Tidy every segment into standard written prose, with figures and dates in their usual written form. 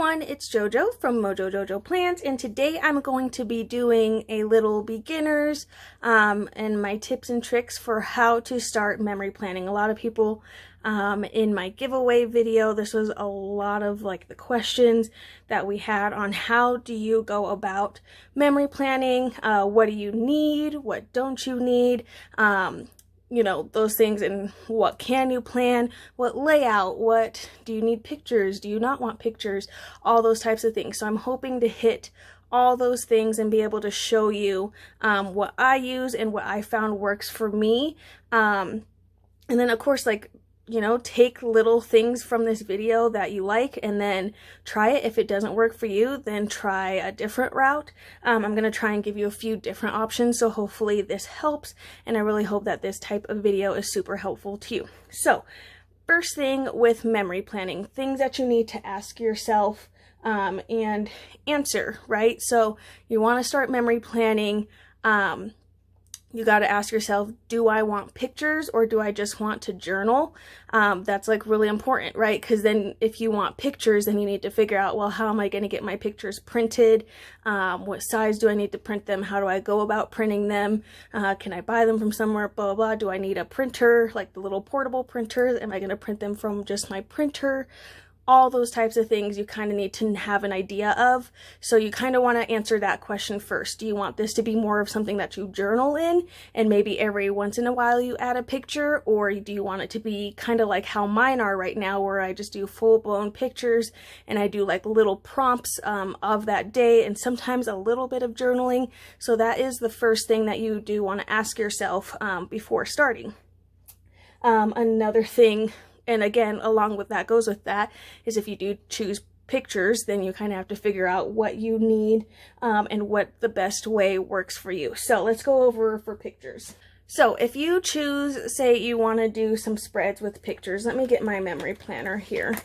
everyone, it's JoJo from Mojo Jojo Plans, and today I'm going to be doing a little beginners and my tips and tricks for how to start memory planning. A lot of people in my giveaway video, this was a lot of like the questions that we had on how do you go about memory planning, what do you need, what don't you need, you know, those things, and what can you plan, what layout, what do you need pictures, do you not want pictures, all those types of things. So I'm hoping to hit all those things and be able to show you what I use and what I found works for me. And then of course, like, you know, take little things from this video that you like and then try it. If it doesn't work for you, then try a different route. I'm going to try and give you a few different options, so hopefully this helps, and I really hope that this type of video is super helpful to you. So first thing with memory planning, things that you need to ask yourself and answer, right? So you want to start memory planning. You got to ask yourself, do I want pictures or do I just want to journal? That's like really important, right? Because then if you want pictures, then you need to figure out, well, how am I going to get my pictures printed? What size do I need to print them? How do I go about printing them? Can I buy them from somewhere? Blah, blah, blah. Do I need a printer, like the little portable printers? Am I going to print them from just my printer? All those types of things you kind of need to have an idea of. So you kind of want to answer that question first. Do you want this to be more of something that you journal in and maybe every once in a while you add a picture? Or do you want it to be kind of like how mine are right now, where I just do full-blown pictures and I do like little prompts of that day and sometimes a little bit of journaling? So that is the first thing that you do want to ask yourself before starting. Another thing, and again, along with that goes with that, is if you do choose pictures, then you kind of have to figure out what you need and what the best way works for you. So let's go over for pictures. So if you choose, say you want to do some spreads with pictures, let me get my memory planner here.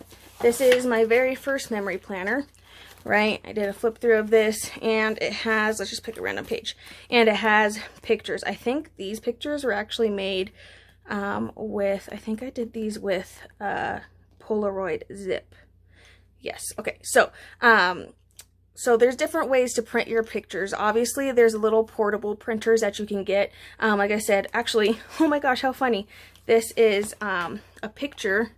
This is my very first memory planner, right? I did a flip through of this and it has, let's just pick a random page, and it has pictures. I think these pictures were actually made I think I did these with Polaroid zip. Yes. Okay. So there's different ways to print your pictures. Obviously there's little portable printers that you can get. Like I said, actually, oh my gosh, how funny. This is a picture.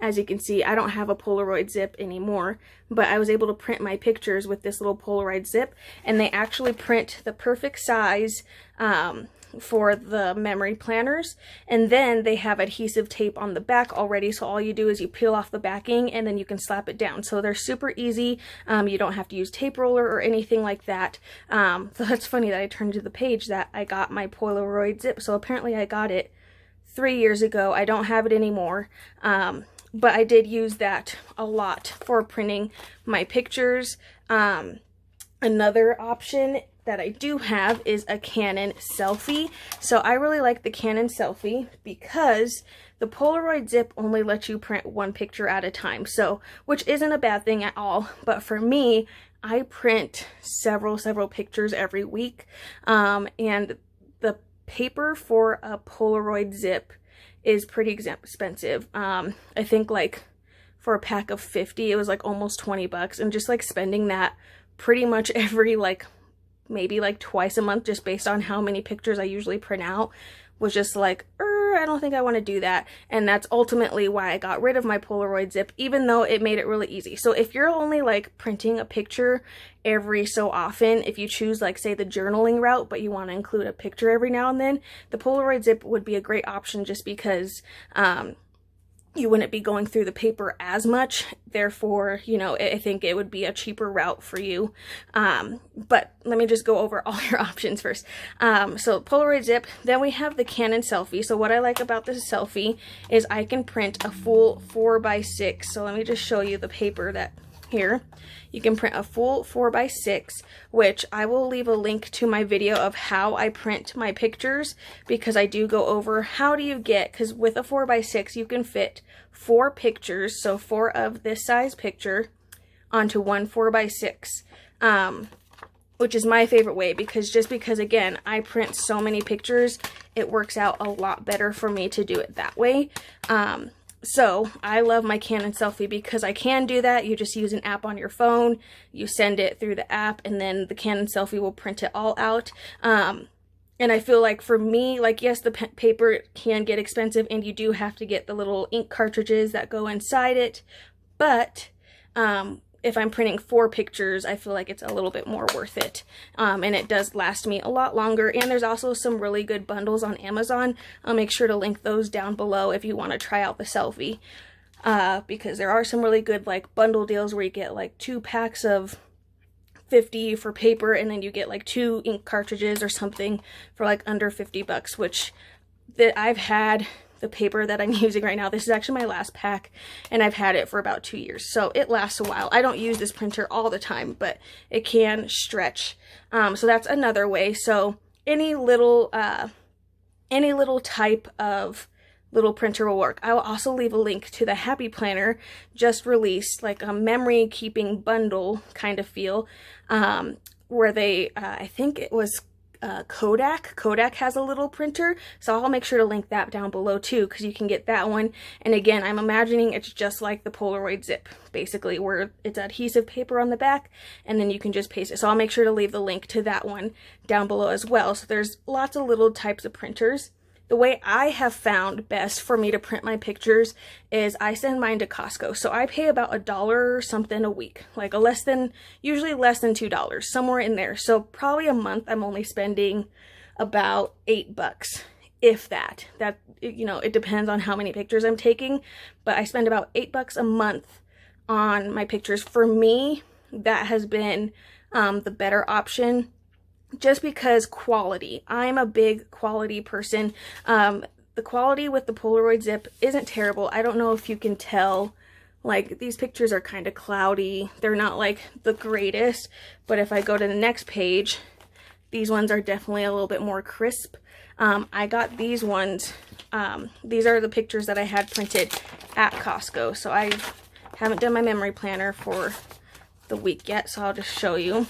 As you can see, I don't have a Polaroid zip anymore, but I was able to print my pictures with this little Polaroid zip, and they actually print the perfect size for the memory planners, and then they have adhesive tape on the back already, so all you do is you peel off the backing and then you can slap it down. So they're super easy. You don't have to use tape roller or anything like that. So that's funny that I turned to the page that I got my Polaroid zip. So apparently I got it 3 years ago. I don't have it anymore, but I did use that a lot for printing my pictures. Another option that I do have is a Canon selfie. So I really like the Canon selfie because the Polaroid zip only lets you print one picture at a time. So, which isn't a bad thing at all, but for me, I print several pictures every week. And the paper for a Polaroid zip is pretty expensive. I think like for a pack of 50, it was like almost 20 bucks, and just like spending that pretty much every maybe like twice a month, just based on how many pictures I usually print out, was just like, I don't think I want to do that. And that's ultimately why I got rid of my Polaroid zip, even though it made it really easy. So if you're only like printing a picture every so often, if you choose like say the journaling route, but you want to include a picture every now and then, the Polaroid zip would be a great option, just because you wouldn't be going through the paper as much. Therefore, you know, I think it would be a cheaper route for you. But let me just go over all your options first. So Polaroid zip, then we have the Canon selfie. So what I like about this selfie is I can print a full 4x6. So let me just show you the paper that here. You can print a full 4x6, which I will leave a link to my video of how I print my pictures, because I do go over how do you get, because with a 4x6 you can fit 4 pictures, so 4 of this size picture onto one 4x6, which is my favorite way, because again, I print so many pictures, it works out a lot better for me to do it that way. So I love my Canon selfie because I can do that. You just use an app on your phone, you send it through the app, and then the Canon selfie will print it all out. And I feel like for me, like, yes, the paper can get expensive and you do have to get the little ink cartridges that go inside it. But if I'm printing 4 pictures, I feel like it's a little bit more worth it. And it does last me a lot longer. And there's also some really good bundles on Amazon. I'll make sure to link those down below if you want to try out the selfie. Because there are some really good like bundle deals where you get like 2 packs of 50 for paper, and then you get like 2 ink cartridges or something for like under 50 bucks, which I've had the paper that I'm using right now. This is actually my last pack, and I've had it for about 2 years, so it lasts a while. I don't use this printer all the time, but it can stretch. So that's another way. So any little type of little printer will work. I will also leave a link to the Happy Planner, just released, like a memory keeping bundle kind of feel, where they, I think it was Kodak. Kodak has a little printer, so I'll make sure to link that down below too, because you can get that one. And again, I'm imagining it's just like the Polaroid zip, basically, where it's adhesive paper on the back, and then you can just paste it. So I'll make sure to leave the link to that one down below as well. So there's lots of little types of printers. The way I have found best for me to print my pictures is I send mine to Costco. So I pay about $1 or something a week, like usually less than $2, somewhere in there. So probably a month I'm only spending about $8, if that. That, you know, it depends on how many pictures I'm taking, but I spend about $8 a month on my pictures. For me, that has been the better option. Just because quality. I'm a big quality person. The quality with the Polaroid zip isn't terrible. I don't know if you can tell, like, these pictures are kind of cloudy. They're not like the greatest, but if I go to the next page, these ones are definitely a little bit more crisp. I got these ones. These are the pictures that I had printed at Costco. So I haven't done my memory planner for the week yet, so I'll just show you.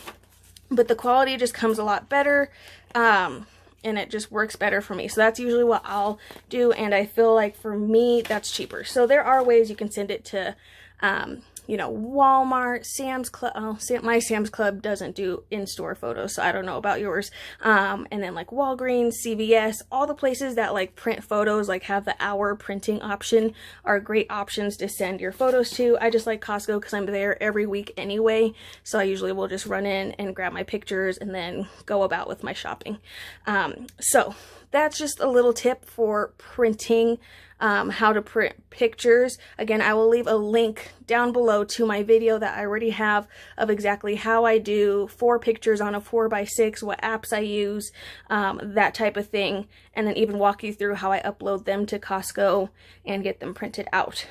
But the quality just comes a lot better, and it just works better for me. So that's usually what I'll do, and I feel like for me, that's cheaper. So there are ways you can send it to, you know, Walmart, Sam's Club. Oh, my Sam's Club doesn't do in-store photos, so I don't know about yours. And then like Walgreens, CVS, all the places that like print photos, like have the hour printing option, are great options to send your photos to. I just like Costco because I'm there every week anyway, so I usually will just run in and grab my pictures and then go about with my shopping. So that's just a little tip for printing, how to print pictures. Again, I will leave a link down below to my video that I already have of exactly how I do 4 pictures on a 4x6, what apps I use, that type of thing, and then even walk you through how I upload them to Costco and get them printed out.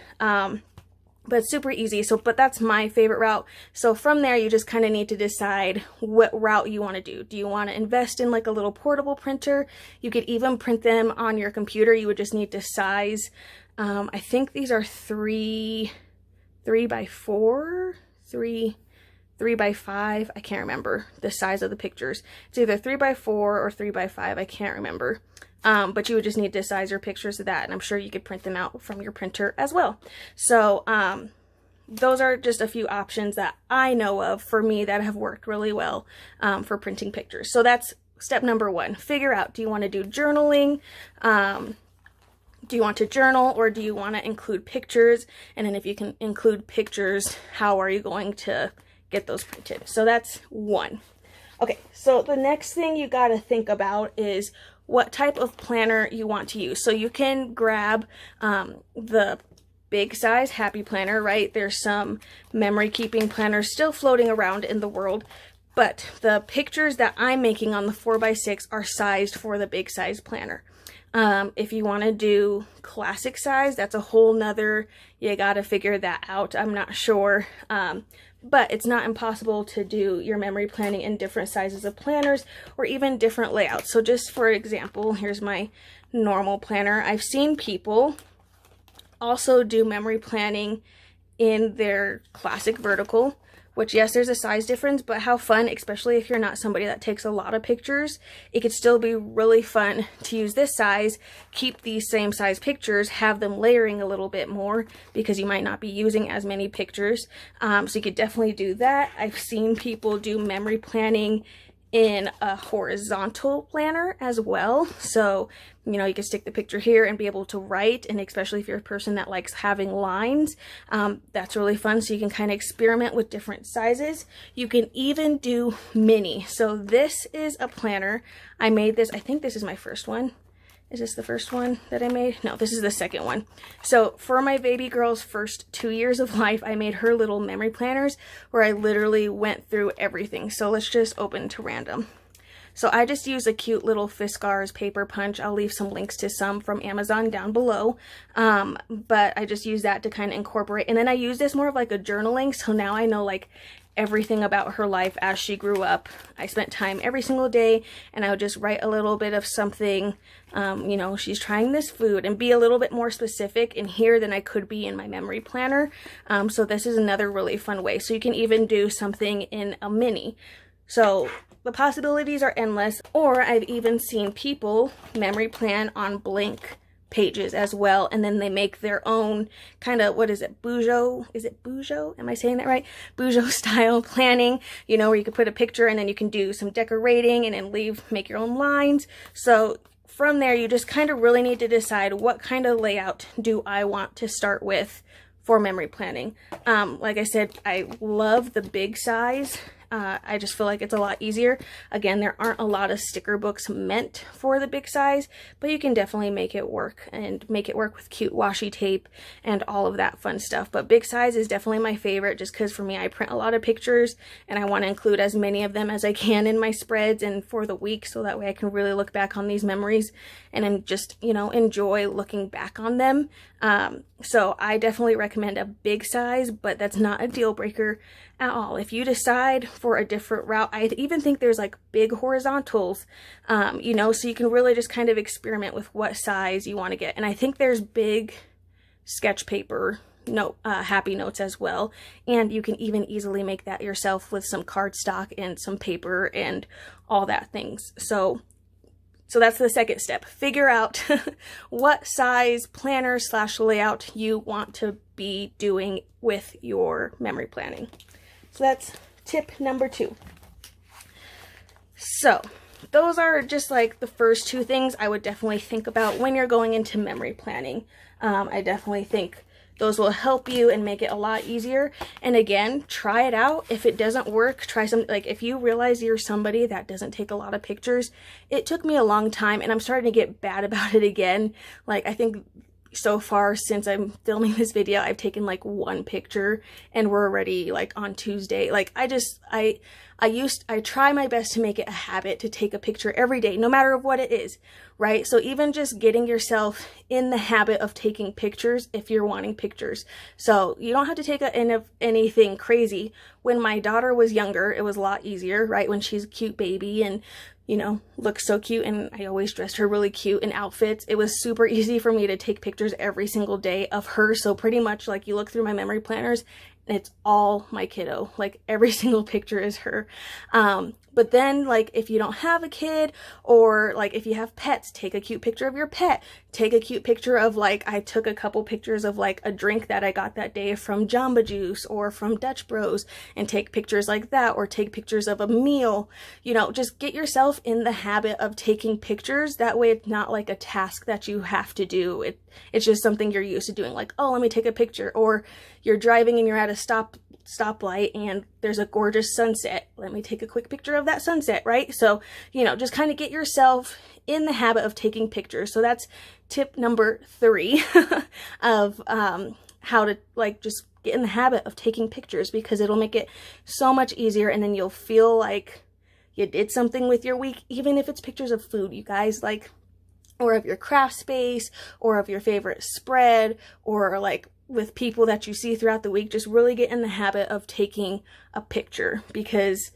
But it's super easy. So, but that's my favorite route. So from there, you just kind of need to decide what route you want to do. Do you want to invest in like a little portable printer? You could even print them on your computer. You would just need to size. I think these are 3 by 4, 3 by 5. I can't remember the size of the pictures. It's either 3 by 4 or 3 by 5. I can't remember. But you would just need to size your pictures to that, and I'm sure you could print them out from your printer as well. So those are just a few options that I know of for me that have worked really well for printing pictures. So that's step number 1. Figure out, do you want to do journaling? Do you want to journal, or do you want to include pictures? And then if you can include pictures, how are you going to get those printed? So that's 1. Okay, so the next thing you got to think about is what type of planner you want to use. So you can grab the big size Happy Planner, right? There's some memory keeping planners still floating around in the world, but the pictures that I'm making on the 4x6 are sized for the big size planner. If you want to do classic size, that's a whole nother, you got to figure that out. I'm not sure. But it's not impossible to do your memory planning in different sizes of planners or even different layouts. So just for example, here's my normal planner. I've seen people also do memory planning in their classic vertical. which yes, there's a size difference, but how fun, especially if you're not somebody that takes a lot of pictures, it could still be really fun to use this size, keep these same size pictures, have them layering a little bit more because you might not be using as many pictures. So you could definitely do that. I've seen people do memory planning in a horizontal planner as well. So, you know, you can stick the picture here and be able to write, and especially if you're a person that likes having lines, that's really fun. So you can kind of experiment with different sizes. You can even do mini. So this is a planner. I made this, I think this is my first one. Is this the first one that I made? No, this is the second one. So for my baby girl's first 2 years of life, I made her little memory planners where I literally went through everything. So let's just open to random. So I just use a cute little Fiskars paper punch. I'll leave some links to some from Amazon down below. But I just use that to kind of incorporate. And then I use this more of like a journaling. So now I know like everything about her life as she grew up. I spent time every single day and I would just write a little bit of something, you know, she's trying this food, and be a little bit more specific in here than I could be in my memory planner. So this is another really fun way. So you can even do something in a mini. So the possibilities are endless. Or I've even seen people memory plan on blank pages as well, and then they make their own kind of, what is it, Bujo? Is it Bujo? Am I saying that right? Bujo style planning, you know, where you could put a picture and then you can do some decorating and then make your own lines. So from there, you just kind of really need to decide what kind of layout do I want to start with for memory planning. Like I said, I love the big size. I just feel like it's a lot easier. Again, there aren't a lot of sticker books meant for the big size, but you can definitely make it work, and make it work with cute washi tape and all of that fun stuff. But big size is definitely my favorite, just because for me, I print a lot of pictures and I want to include as many of them as I can in my spreads and for the week, so that way I can really look back on these memories and then just, you know, enjoy looking back on them. So I definitely recommend a big size, but that's not a deal breaker at all. If you decide for a different route, I even think there's like big horizontals, you know, so you can really just kind of experiment with what size you want to get. And I think there's big sketch paper happy notes as well, and you can even easily make that yourself with some cardstock and some paper and all that things. So that's the second step. Figure out what size planner / layout you want to be doing with your memory planning. So that's tip number 2. So those are just like the first 2 things I would definitely think about when you're going into memory planning. I definitely think those will help you and make it a lot easier. And again, try it out. If it doesn't work, try something. Like if you realize you're somebody that doesn't take a lot of pictures, it took me a long time and I'm starting to get bad about it again. Like I think so far since I'm filming this video, I've taken like 1 picture and we're already like on Tuesday. Like I try my best to make it a habit to take a picture every day, no matter what it is, right? So even just getting yourself in the habit of taking pictures if you're wanting pictures. So you don't have to take anything crazy. When my daughter was younger, it was a lot easier, right? When she's a cute baby and, you know, looks so cute, and I always dressed her really cute in outfits. It was super easy for me to take pictures every single day of her. So pretty much like you look through my memory planners, it's all my kiddo. Like every single picture is her. But then like if you don't have a kid, or like if you have pets, take a cute picture of your pet. Take a cute picture of, like, I took a couple pictures of like a drink that I got that day from Jamba Juice or from Dutch Bros, and take pictures like that, or take pictures of a meal. You know, just get yourself in the habit of taking pictures. That way it's not like a task that you have to do. It's just something you're used to doing, like, oh, let me take a picture. Or you're driving and you're at a stoplight and there's a gorgeous sunset. Let me take a quick picture of that sunset, right? So, you know, just kind of get yourself in the habit of taking pictures. So that's tip number 3 of how to like just get in the habit of taking pictures, because it'll make it so much easier, and then you'll feel like you did something with your week, even if it's pictures of food, you guys, like, or of your craft space, or of your favorite spread, or like with people that you see throughout the week. Just really get in the habit of taking a picture, because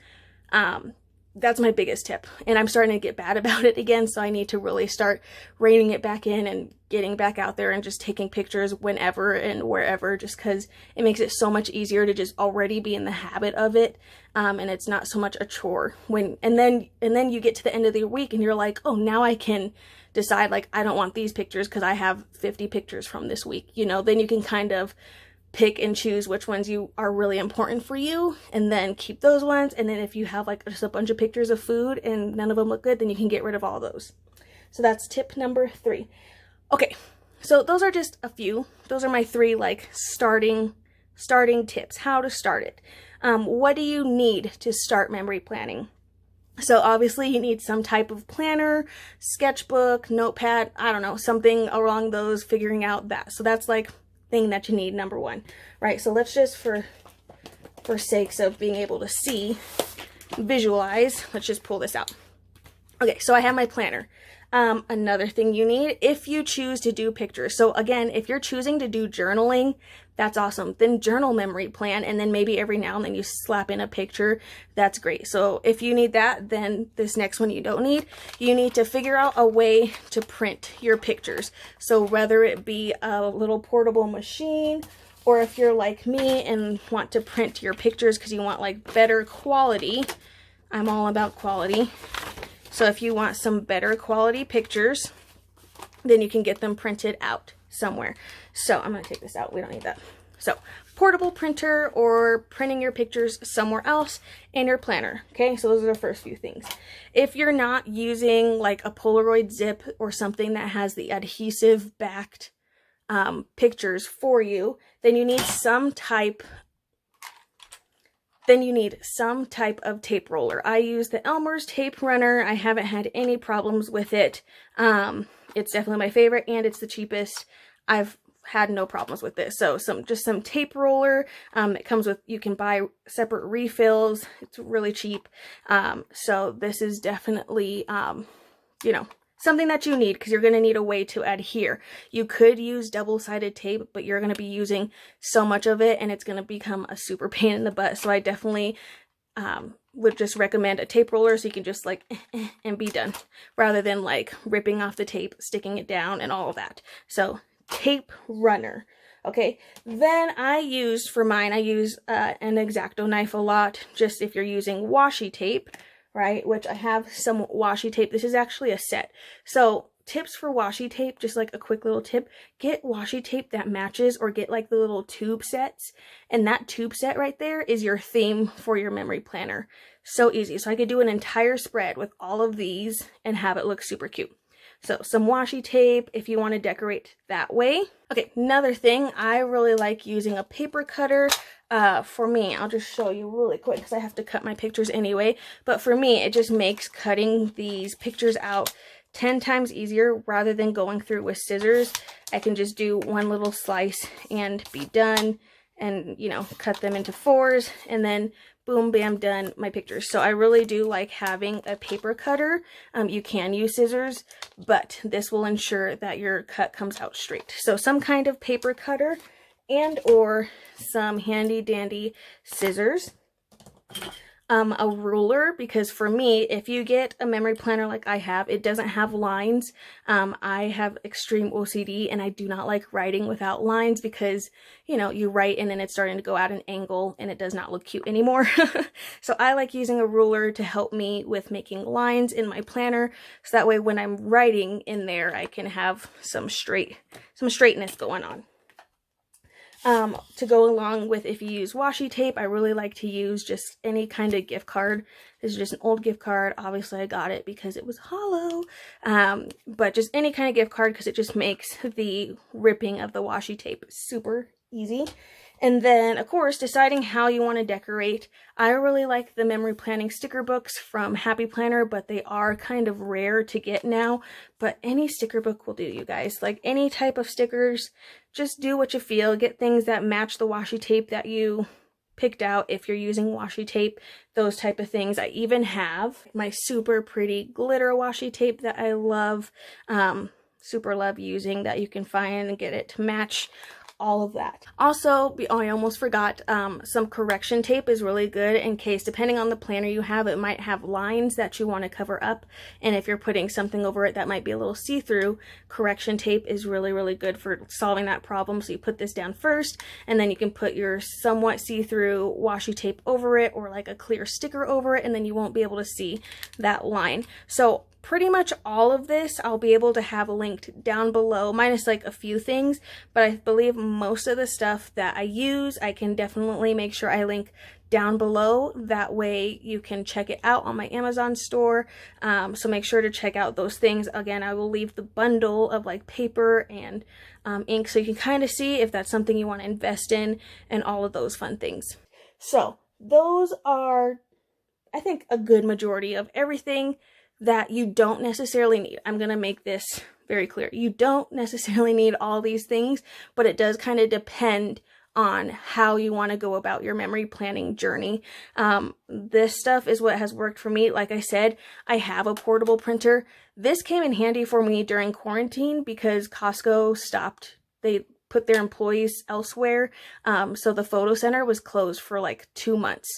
that's my biggest tip. And I'm starting to get bad about it again, so I need to really start reining it back in and getting back out there and just taking pictures whenever and wherever, just because it makes it so much easier to just already be in the habit of it. And it's not so much a chore and then you get to the end of the week and you're like, oh, now I can decide, like, I don't want these pictures because I have 50 pictures from this week, you know. Then you can kind of pick and choose which ones you are really important for you and then keep those ones. And then if you have like just a bunch of pictures of food and none of them look good, then you can get rid of all those. So that's tip number 3. Okay, so those are just a few. Those are my 3 like starting tips, how to start it. What do you need to start memory planning? So obviously you need some type of planner, sketchbook, notepad, I don't know, something along those, figuring out that. So that's like thing that you need, number 1, right? So let's just, for sakes of being able to see, visualize, let's just pull this out. Okay, so I have my planner. Another thing you need, if you choose to do pictures. So again, if you're choosing to do journaling, that's awesome. Then journal memory plan, and then maybe every now and then you slap in a picture. That's great. So if you need that, then this next one you don't need. You need to figure out a way to print your pictures. So whether it be a little portable machine, or if you're like me and want to print your pictures because you want like better quality. I'm all about quality. So if you want some better quality pictures, then you can get them printed out somewhere. So I'm going to take this out. We don't need that. So portable printer or printing your pictures somewhere else in your planner. Okay, so those are the first few things. If you're not using like a Polaroid zip or something that has the adhesive backed pictures for you, then you need some type of tape roller. I use the Elmer's tape runner. I haven't had any problems with it. It's definitely my favorite and it's the cheapest. I've had no problems with this. So just some tape roller. It comes with, you can buy separate refills. It's really cheap. So this is definitely, you know, something that you need because you're going to need a way to adhere. You could use double-sided tape, but you're going to be using so much of it and it's going to become a super pain in the butt. So I definitely would just recommend a tape roller so you can just like and be done, rather than like ripping off the tape, sticking it down and all of that. So tape runner. Okay, then I use an X-Acto knife a lot, just if you're using washi tape, right, which I have some washi tape. This is actually a set. So tips for washi tape, just like a quick little tip, get washi tape that matches, or get like the little tube sets, and that tube set right there is your theme for your memory planner. So easy. So I could do an entire spread with all of these and have it look super cute. So some washi tape if you want to decorate that way. Okay, another thing, I really like using a paper cutter. For me, I'll just show you really quick because I have to cut my pictures anyway. But for me, it just makes cutting these pictures out 10 times easier rather than going through with scissors. I can just do one little slice and be done, and, you know, cut them into 4s, and then boom, bam, done, my pictures. So I really do like having a paper cutter. You can use scissors, but this will ensure that your cut comes out straight. So some kind of paper cutter and or some handy dandy scissors. A ruler, because for me, if you get a memory planner like I have, it doesn't have lines. I have extreme OCD and I do not like writing without lines because, you know, you write and then it's starting to go at an angle and it does not look cute anymore. So I like using a ruler to help me with making lines in my planner, so that way when I'm writing in there, I can have some straightness going on. To go along with, if you use washi tape, I really like to use just any kind of gift card. This is just an old gift card. Obviously I got it because it was hollow, but just any kind of gift card, because it just makes the ripping of the washi tape super easy. And then, of course, deciding how you want to decorate. I really like the memory planning sticker books from Happy Planner, but they are kind of rare to get now. But any sticker book will do, you guys. Like any type of stickers, just do what you feel. Get things that match the washi tape that you picked out if you're using washi tape, those type of things. I even have my super pretty glitter washi tape that I love, super love using, that you can find and get it to match all of that. Also, I almost forgot, some correction tape is really good in case, depending on the planner you have, it might have lines that you want to cover up, and if you're putting something over it that might be a little see-through, correction tape is really, really good for solving that problem. So you put this down first, and then you can put your somewhat see-through washi tape over it, or like a clear sticker over it, and then you won't be able to see that line. So pretty much all of this I'll be able to have linked down below, minus like a few things, but I believe most of the stuff that I use, I can definitely make sure I link down below. That way you can check it out on my Amazon store. So make sure to check out those things. Again, I will leave the bundle of like paper and ink, so you can kind of see if that's something you want to invest in, and all of those fun things. So those are, I think, a good majority of everything that you don't necessarily need. I'm going to make this very clear. You don't necessarily need all these things, but it does kind of depend on how you want to go about your memory planning journey. This stuff is what has worked for me. Like I said, I have a portable printer. This came in handy for me during quarantine because Costco stopped. They put their employees elsewhere. So the photo center was closed for like 2 months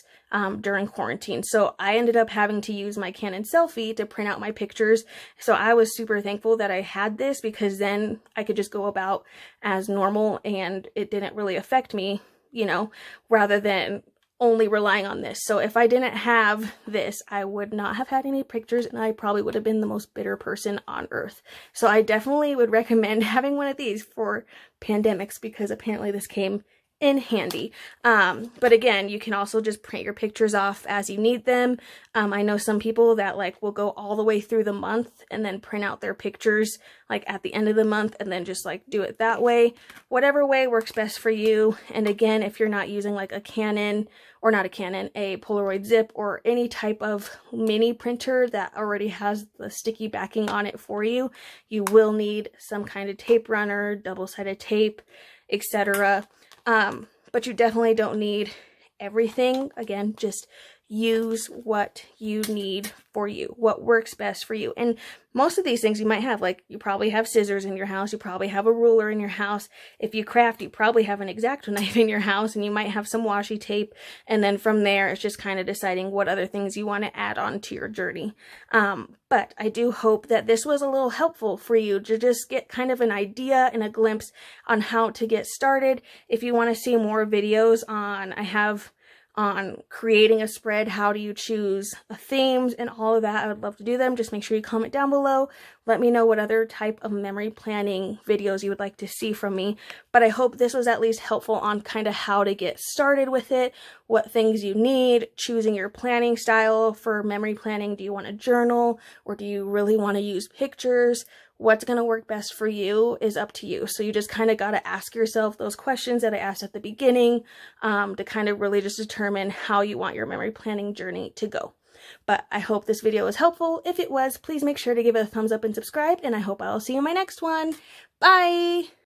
during quarantine. So I ended up having to use my Canon Selfie to print out my pictures. So I was super thankful that I had this, because then I could just go about as normal and it didn't really affect me, you know, rather than only relying on this. So if I didn't have this, I would not have had any pictures, and I probably would have been the most bitter person on earth. So I definitely would recommend having one of these for pandemics, because apparently this came in handy. But again, you can also just print your pictures off as you need them. I know some people that like will go all the way through the month and then print out their pictures like at the end of the month, and then just like do it that way. Whatever way works best for you. And again, if you're not using like a Canon, or not a Canon, a Polaroid Zip, or any type of mini printer that already has the sticky backing on it for you, you will need some kind of tape runner, double-sided tape, etc. But you definitely don't need everything. Again, just use what you need for you, what works best for you. And most of these things you might have, like you probably have scissors in your house, you probably have a ruler in your house. If you craft, you probably have an X-Acto knife in your house, and you might have some washi tape. And then from there, it's just kind of deciding what other things you want to add on to your journey. But I do hope that this was a little helpful for you to just get kind of an idea and a glimpse on how to get started. If you want to see more videos on creating a spread, how do you choose themes, and all of that, I would love to do them. Just make sure you comment down below. Let me know what other type of memory planning videos you would like to see from me. But I hope this was at least helpful on kind of how to get started with it, what things you need, choosing your planning style for memory planning. Do you want to journal, or do you really want to use pictures? What's going to work best for you is up to you. So you just kind of got to ask yourself those questions that I asked at the beginning, to kind of really just determine how you want your memory planning journey to go. But I hope this video was helpful. If it was, please make sure to give it a thumbs up and subscribe, and I hope I'll see you in my next one. Bye!